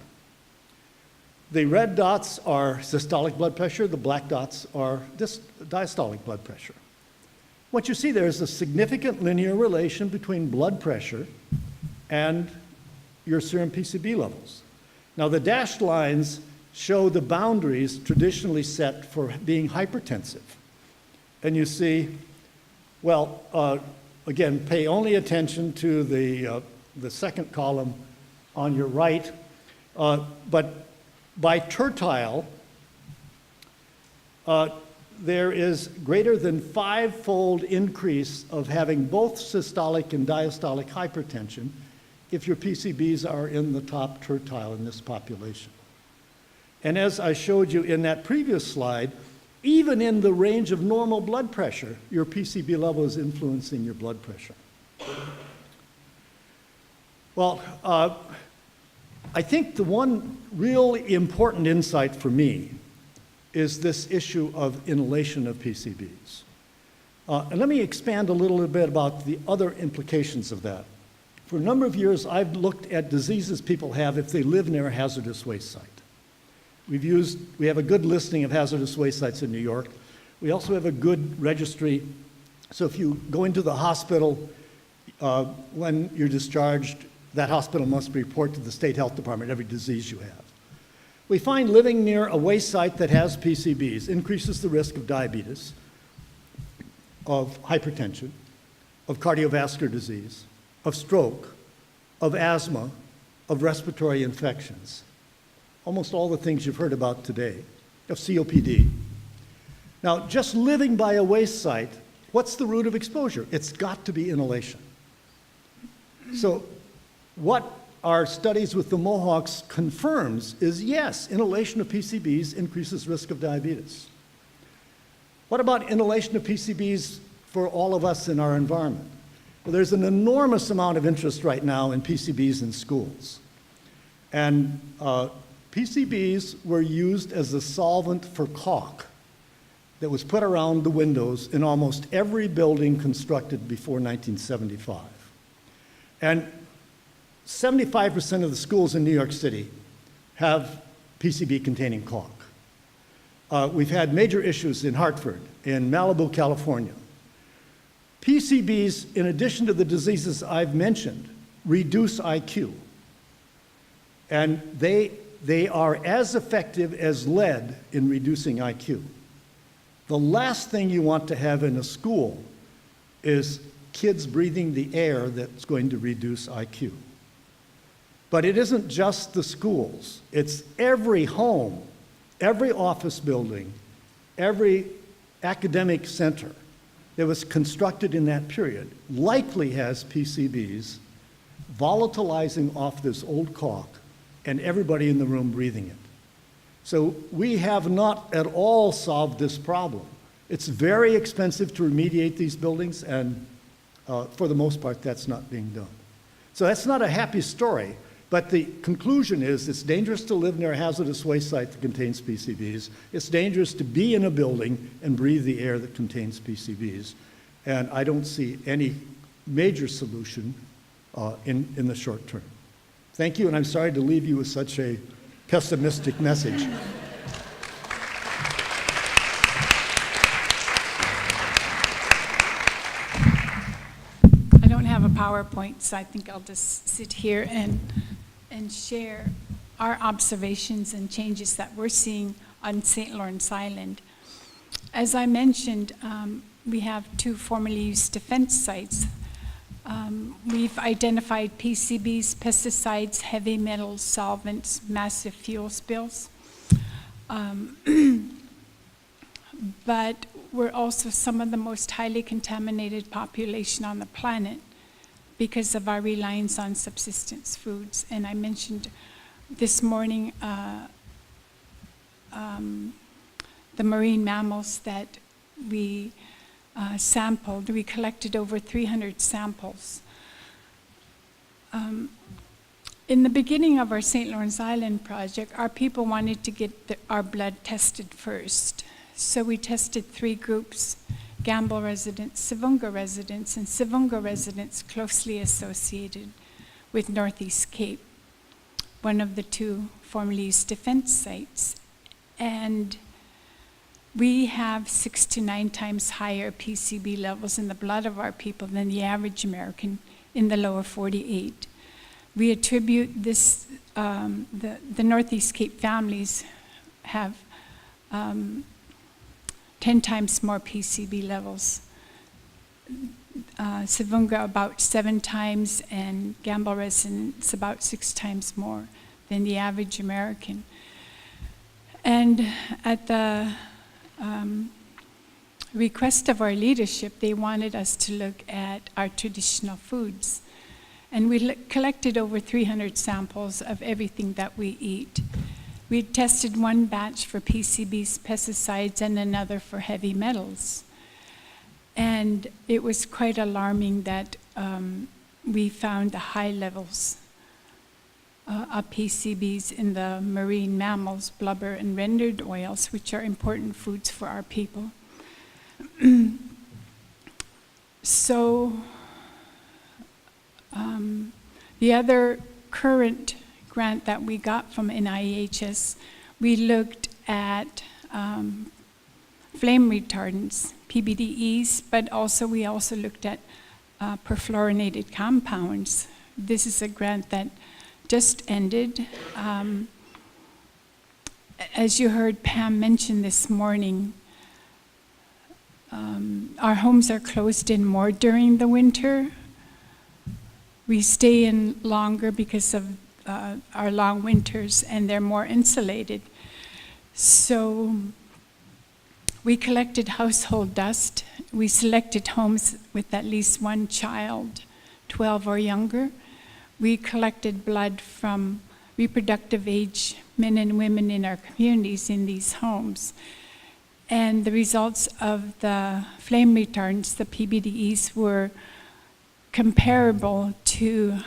The red dots are systolic blood pressure, the black dots are diastolic blood pressure. What you see there is a significant linear relation between blood pressure and your serum PCB levels. Now, the dashed lines show the boundaries traditionally set for being hypertensive. And you see, well, again, pay only attention to the second column on your right, but by tertile, there is greater than 5-fold increase of having both systolic and diastolic hypertension if your PCBs are in the top tertile in this population. And as I showed you in that previous slide, even in the range of normal blood pressure, your PCB level is influencing your blood pressure. Well, I think the one really important insight for me is this issue of inhalation of PCBs. And let me expand a little bit about the other implications of that. For a number of years, I've looked at diseases people have if they live near a hazardous waste site. We have a good listing of hazardous waste sites in New York. We also have a good registry. So if you go into the hospital when you're discharged, that hospital must report to the state health department every disease you have. We find living near a waste site that has PCBs increases the risk of diabetes, of hypertension, of cardiovascular disease, of stroke, of asthma, of respiratory infections. Almost all the things you've heard about today, of COPD. Now, just living by a waste site, what's the route of exposure? It's got to be inhalation. So what our studies with the Mohawks confirms is, yes, inhalation of PCBs increases risk of diabetes. What about inhalation of PCBs for all of us in our environment? Well, there's an enormous amount of interest right now in PCBs in schools. And PCBs were used as a solvent for caulk that was put around the windows in almost every building constructed before 1975. And 75% of the schools in New York City have PCB-containing caulk. We've had major issues in Hartford, in Malibu, California. PCBs, in addition to the diseases I've mentioned, reduce IQ. And they are as effective as lead in reducing IQ. The last thing you want to have in a school is kids breathing the air that's going to reduce IQ. But it isn't just the schools. It's every home, every office building, every academic center that was constructed in that period likely has PCBs volatilizing off this old caulk and everybody in the room breathing it. So we have not at all solved this problem. It's very expensive to remediate these buildings, and for the most part, that's not being done. So that's not a happy story, but the conclusion is it's dangerous to live near a hazardous waste site that contains PCBs. It's dangerous to be in a building and breathe the air that contains PCBs. And I don't see any major solution in the short term. Thank you, and I'm sorry to leave you with such a pessimistic message. I don't have a PowerPoint, so I think I'll just sit here and share our observations and changes that we're seeing on St. Lawrence Island. As I mentioned, we have 2 formerly used defense sites. We've identified PCBs, pesticides, heavy metals, solvents, massive fuel spills. But we're also some of the most highly contaminated population on the planet because of our reliance on subsistence foods. And I mentioned this morning the marine mammals that we sampled. We collected over 300 samples. In the beginning of our St. Lawrence Island project, our people wanted to get our blood tested first. So we tested 3 groups: Gambell residents, Savoonga residents, and Savoonga residents closely associated with Northeast Cape, one of the 2 formerly used defense sites. And we have 6 to 9 times higher PCB levels in the blood of our people than the average American in the lower 48. We attribute this, the Northeast Cape families have 10 times more PCB levels. Savoonga about 7 times, and Gambell residents about 6 times more than the average American. And at the request of our leadership, they wanted us to look at our traditional foods. And we collected over 300 samples of everything that we eat. We tested 1 batch for PCBs, pesticides, and another for heavy metals. And it was quite alarming that we found the high levels of PCBs in the marine mammals, blubber, and rendered oils, which are important foods for our people. So the other current grant that we got from NIEHS, we looked at flame retardants, PBDEs, but we also looked at perfluorinated compounds. This is a grant that just ended. As you heard Pam mention this morning, our homes are closed in more during the winter. We stay in longer because of our long winters, and they're more insulated. So we collected household dust. We selected homes with at least 1 child, 12 or younger. We collected blood from reproductive age men and women in our communities in these homes. And the results of the flame retardants, the PBDEs, were comparable to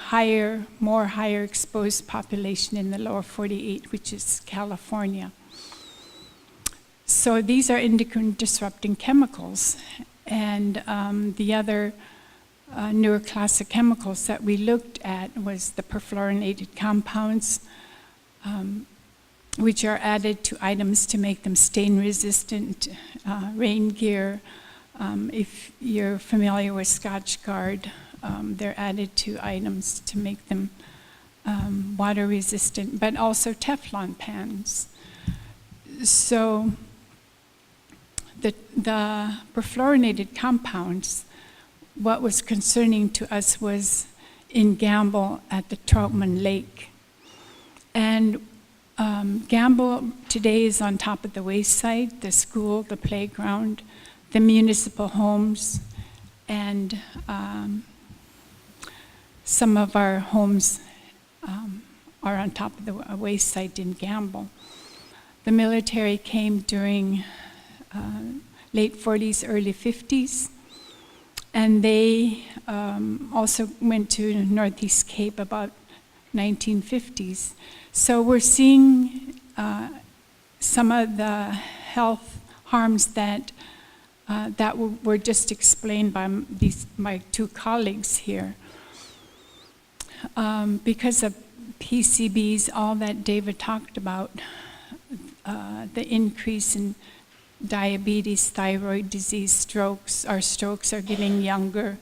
more higher exposed population in the lower 48, which is California. So these are endocrine disrupting chemicals. And the other newer class of chemicals that we looked at was the perfluorinated compounds, which are added to items to make them stain resistant, rain gear. If you're familiar with Scotchgard, they're added to items to make them water resistant, but also Teflon pans. So the perfluorinated compounds, what was concerning to us was in Gamble at the Troutman Lake. And Gamble today is on top of the wayside, the school, the playground, the municipal homes, and some of our homes are on top of the wayside in Gamble. The military came during late 40s, early 50s, and they also went to Northeast Cape about 1950s. So we're seeing some of the health harms that were just explained by my two colleagues here. Because of PCBs, all that David talked about, the increase in diabetes, thyroid disease, strokes. Our strokes are getting younger.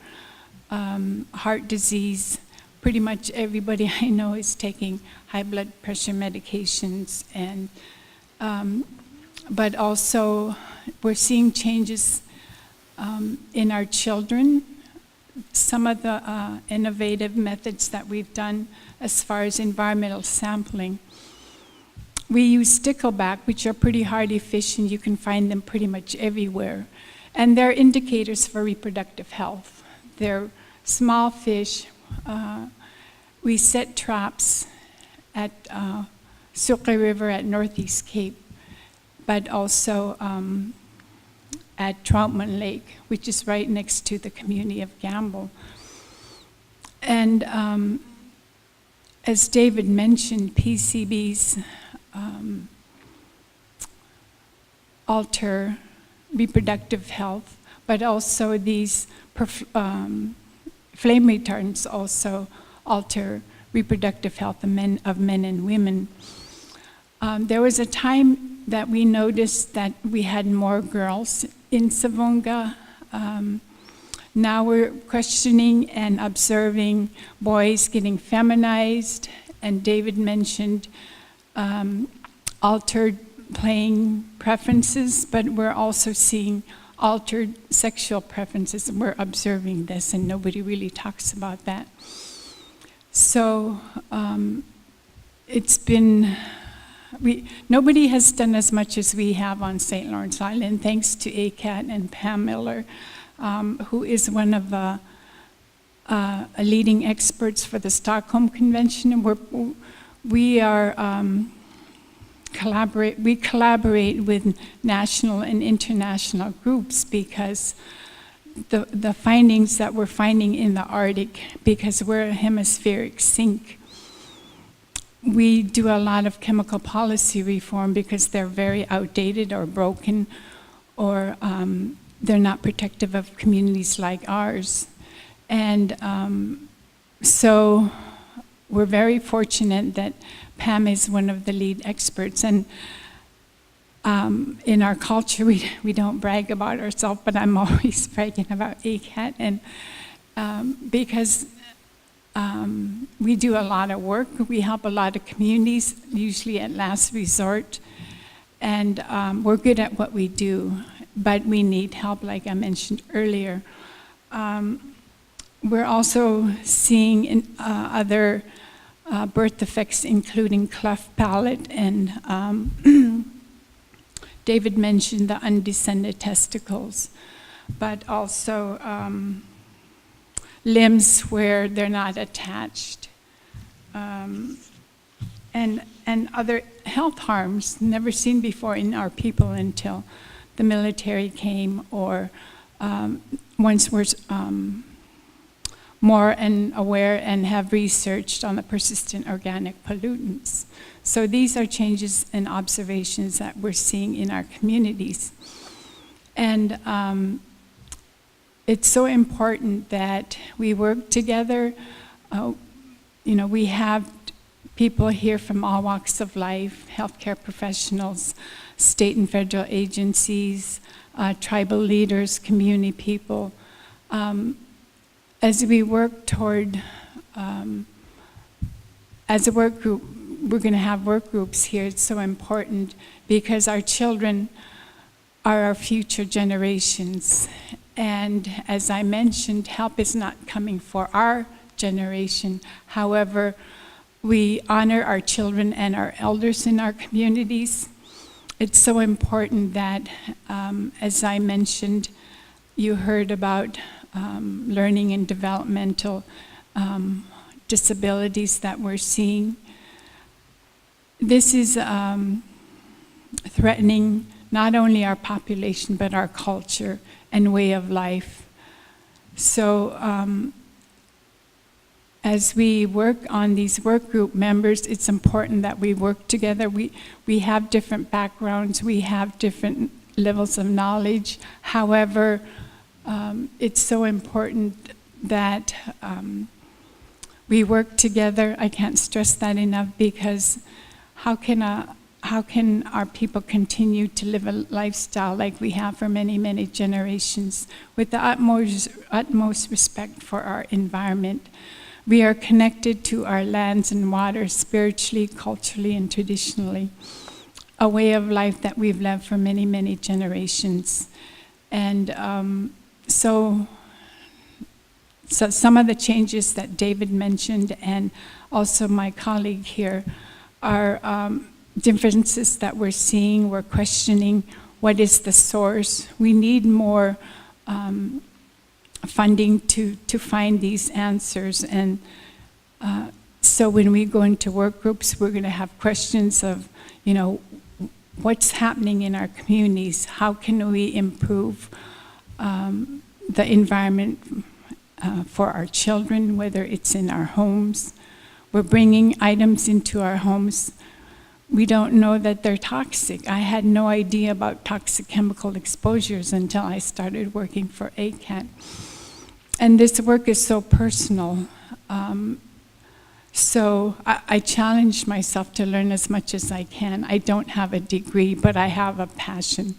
Heart disease. Pretty much everybody I know is taking high blood pressure medications, and but also we're seeing changes in our children. Some of the innovative methods that we've done as far as environmental sampling. We use stickleback, which are pretty hardy fish, and you can find them pretty much everywhere. And they're indicators for reproductive health. They're small fish. We set traps at Sucre River at Northeast Cape, but also at Troutman Lake, which is right next to the community of Gamble. And as David mentioned, PCBs alter reproductive health, but also these flame retardants also alter reproductive health of men and women. There was a time that we noticed that we had more girls in Savoonga. Now we're questioning and observing boys getting feminized, and David mentioned altered playing preferences, but we're also seeing altered sexual preferences, and we're observing this, and nobody really talks about that. So it's been, nobody has done as much as we have on St. Lawrence Island, thanks to ACAT and Pam Miller, who is one of the leading experts for the Stockholm Convention. And we collaborate with national and international groups because the findings that we're finding in the Arctic, because we're a hemispheric sink, we do a lot of chemical policy reform because they're very outdated or broken, or they're not protective of communities like ours. And so we're very fortunate that Pam is one of the lead experts. And in our culture, we don't brag about ourselves, but I'm always bragging about ACAT, and because we do a lot of work. We help a lot of communities, usually at last resort, and we're good at what we do, but we need help, like I mentioned earlier. We're also seeing in, other birth defects, including cleft palate, and David mentioned the undescended testicles, but also limbs where they're not attached, and other health harms never seen before in our people until the military came, or once we're more and aware and have researched on the persistent organic pollutants. So these are changes and observations that we're seeing in our communities. And it's so important that we work together. We have people here from all walks of life, healthcare professionals, state and federal agencies, tribal leaders, community people. As we work toward, as a work group, we're going to have work groups here. It's so important because our children are our future generations. And as I mentioned, help is not coming for our generation. However, we honor our children and our elders in our communities. It's so important that, as I mentioned, you heard about learning and developmental disabilities that we're seeing. This is threatening not only our population, but our culture and way of life. So as we work on these work group members, it's important that we work together. We have different backgrounds, we have different levels of knowledge. However, it's so important that we work together. I can't stress that enough, because how can our people continue to live a lifestyle like we have for many, many generations with the utmost respect for our environment? We are connected to our lands and waters spiritually, culturally, and traditionally, a way of life that we've lived for many, many generations. And so some of the changes that David mentioned, and also my colleague here, are differences that we're seeing. We're questioning what is the source. We need more funding to find these answers. And so when we go into work groups, we're going to have questions of, what's happening in our communities? How can we improve the environment for our children, whether it's in our homes? We're bringing items into our homes. We don't know that they're toxic. I had no idea about toxic chemical exposures until I started working for ACAT. And this work is so personal. So I challenge myself to learn as much as I can. I don't have a degree, but I have a passion.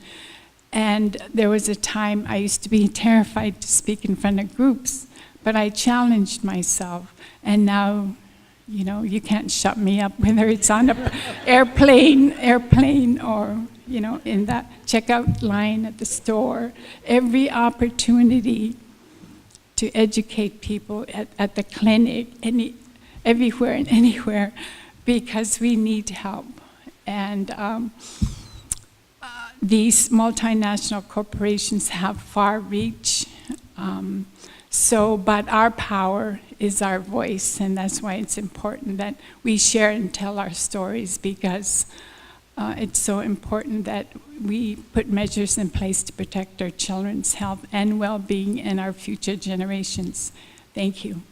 And there was a time I used to be terrified to speak in front of groups, but I challenged myself. And now, you can't shut me up, whether it's on an airplane, or, in that checkout line at the store. Every opportunity to educate people at the clinic, everywhere and anywhere, because we need help. And these multinational corporations have far reach. But our power is our voice, and that's why it's important that we share and tell our stories, because it's so important that we put measures in place to protect our children's health and well-being and our future generations. Thank you.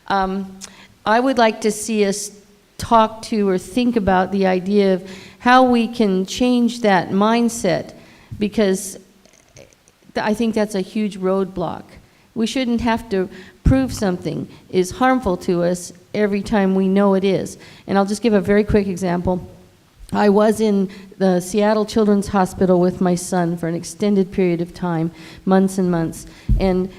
I would like to see us talk to or think about the idea of how we can change that mindset, because I think that's a huge roadblock. We shouldn't have to prove something is harmful to us every time we know it is. And I'll just give a very quick example. I was in the Seattle Children's Hospital with my son for an extended period of time, months and months, and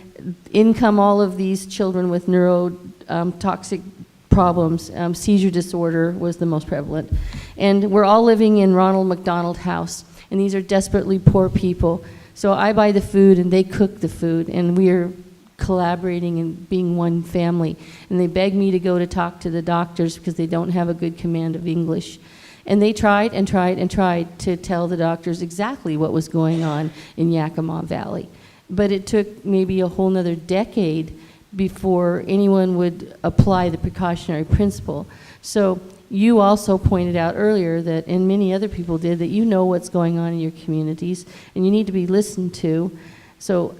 in come all of these children with neurotoxic problems. Seizure disorder was the most prevalent. And we're all living in Ronald McDonald House, and these are desperately poor people. So I buy the food and they cook the food, and we're collaborating and being one family. And they beg me to go to talk to the doctors because they don't have a good command of English. And they tried and tried and tried to tell the doctors exactly what was going on in Yakima Valley. But it took maybe a whole nother decade before anyone would apply the precautionary principle. So you also pointed out earlier that, and many other people did, that you know what's going on in your communities and you need to be listened to. So,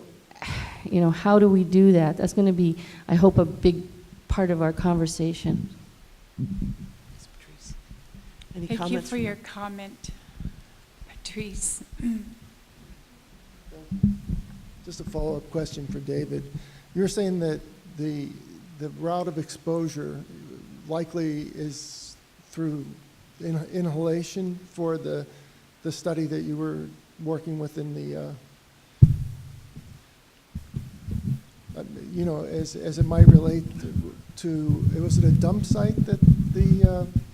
you know, how do we do that? That's going to be, I hope, a big part of our conversation. Any Thank you comments for from- your comment, Patrice. Just a follow-up question for David. You're saying that the route of exposure likely is through inhalation for the study that you were working with in the, you know, as it might relate to, was it a dump site that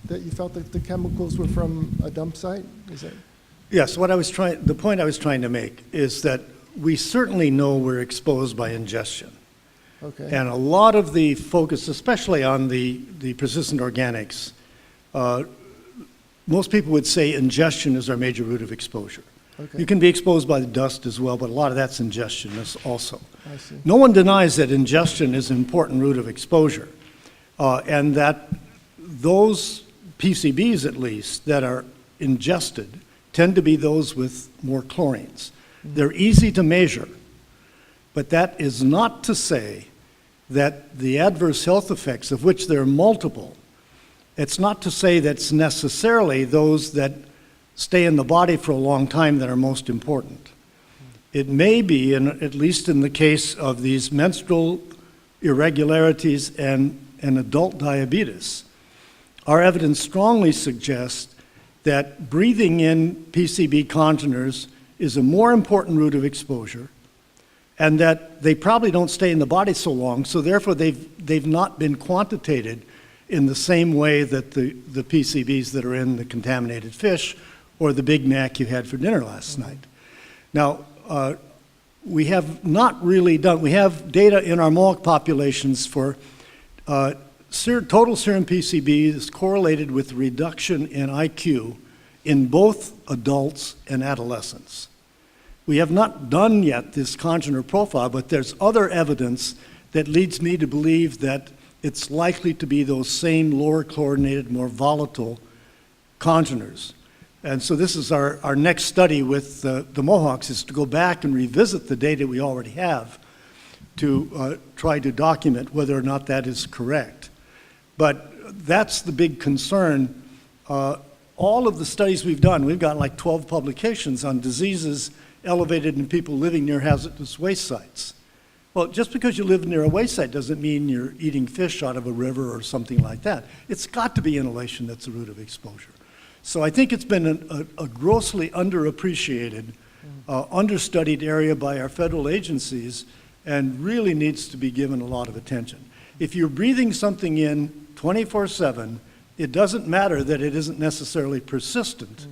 that you felt that the chemicals were from a dump site? Is that? Yes, the point I was trying to make is that we certainly know we're exposed by ingestion. Okay. And a lot of the focus, especially on the persistent organics, most people would say ingestion is our major route of exposure. Okay. You can be exposed by the dust as well, but a lot of that's ingestion also. I see. No one denies that ingestion is an important route of exposure, and that those PCBs, at least, that are ingested tend to be those with more chlorines. They're easy to measure, but that is not to say that the adverse health effects, of which there are multiple, it's not to say that's necessarily those that stay in the body for a long time that are most important. It may be, at least in the case of these menstrual irregularities and adult diabetes, our evidence strongly suggests that breathing in PCB congeners is a more important route of exposure, and that they probably don't stay in the body so long, so therefore they've not been quantitated in the same way that the PCBs that are in the contaminated fish or the Big Mac you had for dinner last night. Now, we have not really done, we have data in our Mohawk populations for total serum PCBs correlated with reduction in IQ in both adults and adolescents. We have not done yet this congener profile, but there's other evidence that leads me to believe that it's likely to be those same lower chlorinated, more volatile congeners. And so this is our next study with the Mohawks, is to go back and revisit the data we already have to try to document whether or not that is correct. But that's the big concern. All of the studies we've done, we've got like 12 publications on diseases elevated in people living near hazardous waste sites. Well, just because you live near a waste site doesn't mean you're eating fish out of a river or something like that. It's got to be inhalation that's the route of exposure. So I think it's been a grossly underappreciated, understudied area by our federal agencies, and really needs to be given a lot of attention. If you're breathing something in 24/7, it doesn't matter that it isn't necessarily persistent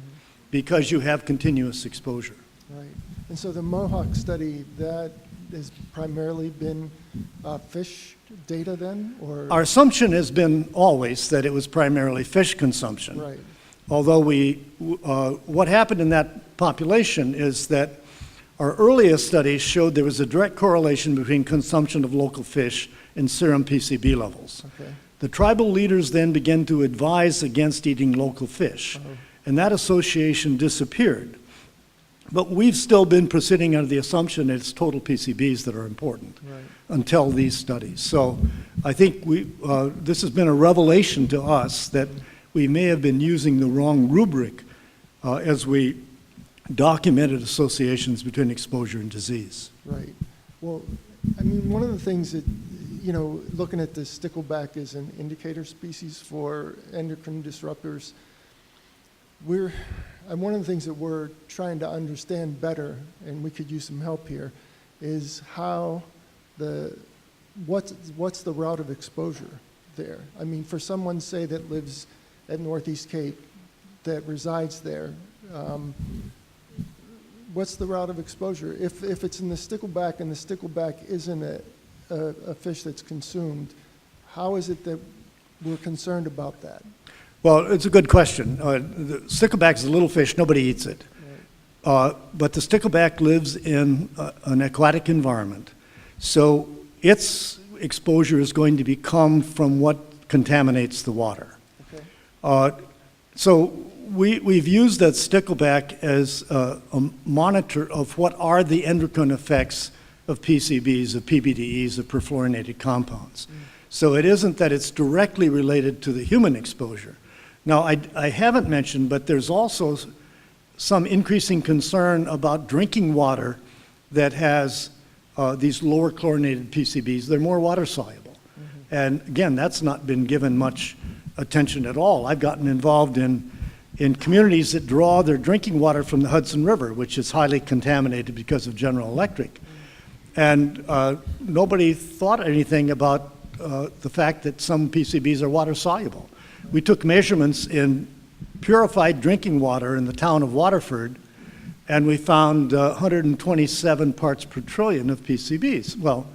because you have continuous exposure. Right. And so the Mohawk study, that has primarily been fish data then, or? Our assumption has been always that it was primarily fish consumption. Right. Although what happened in that population is that our earliest studies showed there was a direct correlation between consumption of local fish and serum PCB levels. Okay. The tribal leaders then began to advise against eating local fish, and that association disappeared. But we've still been proceeding under the assumption that it's total PCBs that are important until these studies. So I think this has been a revelation to us that we may have been using the wrong rubric as we documented associations between exposure and disease. Right. Well, I mean, one of the things that, you know, looking at the stickleback as an indicator species for endocrine disruptors, one of the things that we're trying to understand better, and we could use some help here, is how what's the route of exposure there? I mean, for someone, say, that lives at Northeast Cape, that resides there, what's the route of exposure? If it's in the stickleback and the stickleback isn't a fish that's consumed, how is it that we're concerned about that? Well, it's a good question. The stickleback is a little fish, nobody eats it. But the stickleback lives in an aquatic environment. So it's exposure is going to come from what contaminates the water. Okay. So we've used that stickleback as a monitor of what are the endocrine effects of PCBs, of PBDEs, of perfluorinated compounds. So it isn't that it's directly related to the human exposure. Now, I haven't mentioned, but there's also some increasing concern about drinking water that has these lower chlorinated PCBs. They're more water soluble. And again, that's not been given much attention at all. I've gotten involved in communities that draw their drinking water from the Hudson River, which is highly contaminated because of General Electric. And nobody thought anything about the fact that some PCBs are water soluble. We took measurements in purified drinking water in the town of Waterford, and we found 127 parts per trillion of PCBs. Well,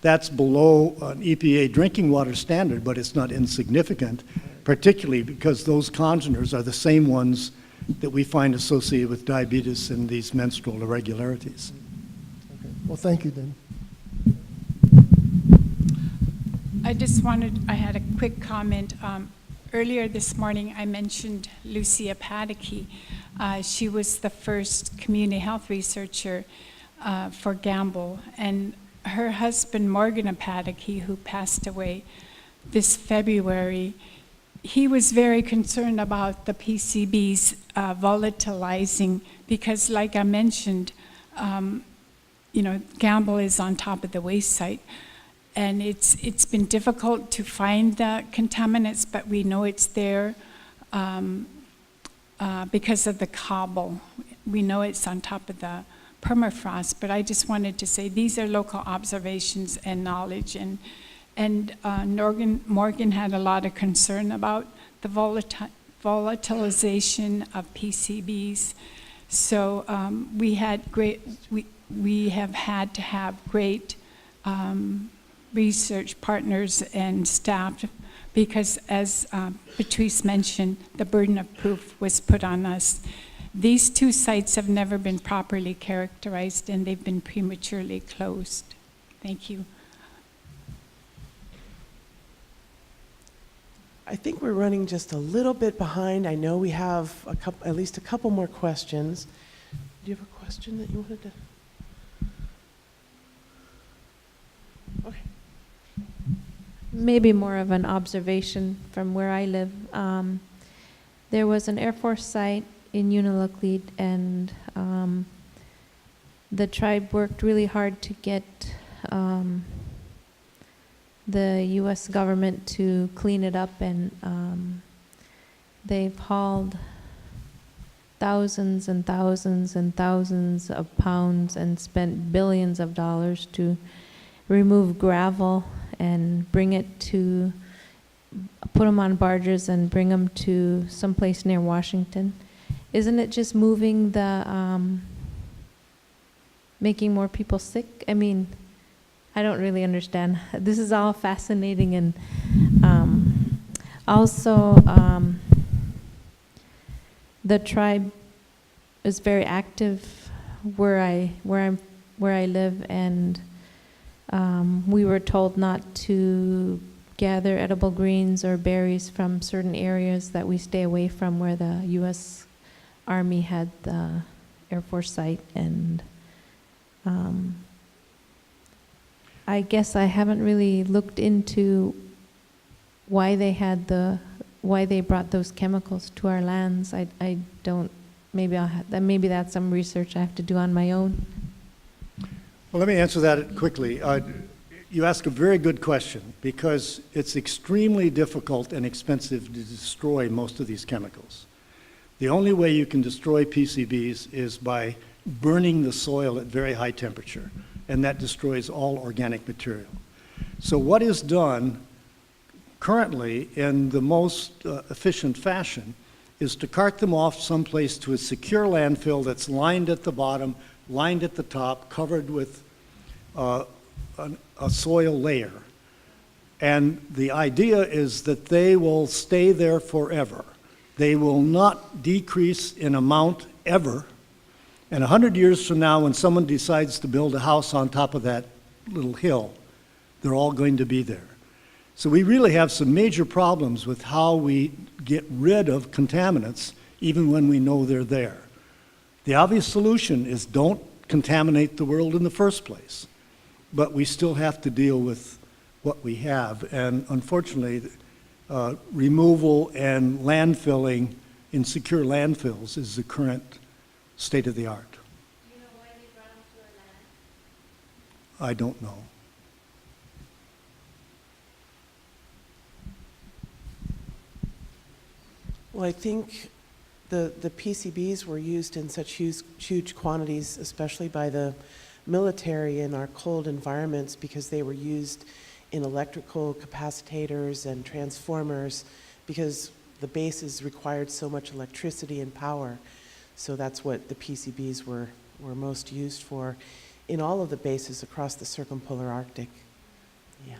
that's below an EPA drinking water standard, but it's not insignificant, particularly because those congeners are the same ones that we find associated with diabetes and these menstrual irregularities. Okay. Well, thank you then. I had a quick comment. Earlier this morning, I mentioned Lucia Padaky. She was the first community health researcher for Gamble, and her husband, Morgan Padaky, who passed away this February, he was very concerned about the PCBs volatilizing because, like I mentioned, Gamble is on top of the waste site. And it's been difficult to find the contaminants, but we know it's there because of the cobble. We know it's on top of the permafrost, but I just wanted to say these are local observations and knowledge. And Morgan had a lot of concern about the volatilization of PCBs. So we have had to have great research partners and staff because, as Patrice mentioned, the burden of proof was put on us. These two sites have never been properly characterized and they've been prematurely closed. Thank you. I think we're running just a little bit behind. I know we have at least a couple more questions. Do you have a question that you wanted to? Okay. Maybe more of an observation from where I live. There was an Air Force site in Unalakleet, and the tribe worked really hard to get the U.S. government to clean it up, and they've hauled thousands and thousands and thousands of pounds and spent billions of dollars to remove gravel and bring it to, put them on barges and bring them to someplace near Washington. Isn't it just moving the, making more people sick? I mean, I don't really understand. This is all fascinating, and also the tribe is very active where I live, and we were told not to gather edible greens or berries from certain areas that we stay away from where the U.S. Army had the Air Force site, and I guess I haven't really looked into why they brought those chemicals to our lands. I don't. Maybe maybe that's some research I have to do on my own. Well, let me answer that quickly. You ask a very good question because it's extremely difficult and expensive to destroy most of these chemicals. The only way you can destroy PCBs is by burning the soil at very high temperature, and that destroys all organic material. So what is done currently in the most efficient fashion is to cart them off someplace to a secure landfill that's lined at the bottom, lined at the top, covered with a soil layer. And the idea is that they will stay there forever. They will not decrease in amount ever. And 100 years from now, when someone decides to build a house on top of that little hill, They're all going to be there. So we really have some major problems with how we get rid of contaminants even when we know they're there. The obvious solution is don't contaminate the world in the first place. But we still have to deal with what we have. And unfortunately, removal and landfilling in secure landfills is the current state of the art. Do you know why they brought them to our land? I don't know. Well, I think the PCBs were used in such huge quantities, especially by the military in our cold environments, because they were used in electrical capacitors and transformers, because the bases required so much electricity and power. So that's what the PCBs were most used for in all of the bases across the circumpolar Arctic. Yeah.